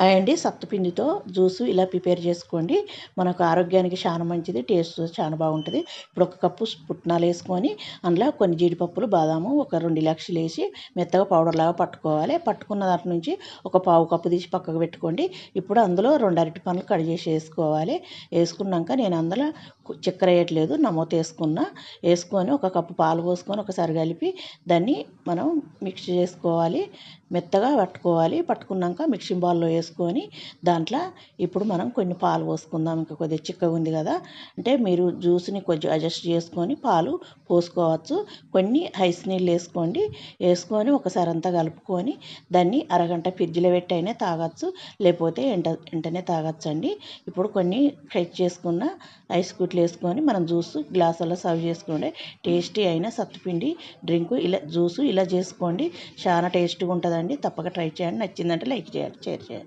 అండి సత్తుపిండితో జ్యూసు ఇలా ప్రిపేర్ చేసుకోండి. మనకు ఆరోగ్యానికి చాలా మంచిది. టేస్ట్ చాలా బాగుంటుంది. ఇప్పుడు ఒక కప్పు పుట్నాలు వేసుకొని అందులో కొన్ని జీడిపప్పులు, బాదాము ఒక 2 ఇలాచీలు వేసి మెత్తగా పౌడర్ లాగా పట్టుకోవాలి. పట్టుకున్న దాంట్లో నుంచి ఒక పావు కప్పు తీసి పక్కకు పెట్టుకోండి. ఇప్పుడు అందులో 2 అరటి పండ్లు కట్ చేసి వేసుకోవాలి. వేసుకున్నాక నేను అందులో చక్కెర వేయట్లేదు, నమోత వేసుకొని ఒక కప్పు పాలు పోసుకొని ఒకసారి కలిపి దాన్ని మనం మిక్స్ చేసుకోవాలి. మెత్తగా పట్టుకున్నాక మిక్సింగ్ బౌల్లో వేసుకొని దాంట్లో ఇప్పుడు మనం కొన్ని పాలు పోసుకుందాం. ఇంకా కొద్దిగా చిక్కగా ఉంది కదా అంటే మీరు జ్యూస్ని కొంచెం అడ్జస్ట్ చేసుకొని పాలు పోసుకోవచ్చు. కొన్ని ఐస్ నీళ్ళు వేసుకొని ఒకసారి అంతా కలుపుకొని దాన్ని అరగంట ఫ్రిడ్జ్లో పెట్టి అయినా తాగొచ్చు, లేకపోతే వెంటనే తాగొచ్చు అండి. ఇప్పుడు కొన్ని ఫ్రెష్ చేసుకున్న ఐస్ క్యూబ్లు వేసుకొని మనం జ్యూస్ గ్లాసుల్లో సర్వ్ చేసుకుంటే టేస్టీ అయిన సత్తుపిండి డ్రింకు జ్యూసు ఇలా చేసుకోండి. చాలా టేస్ట్గా ఉంటుందండి. తప్పక ట్రై చేయండి. నచ్చిందంటే లైక్ చేయండి, షేర్ చేయండి.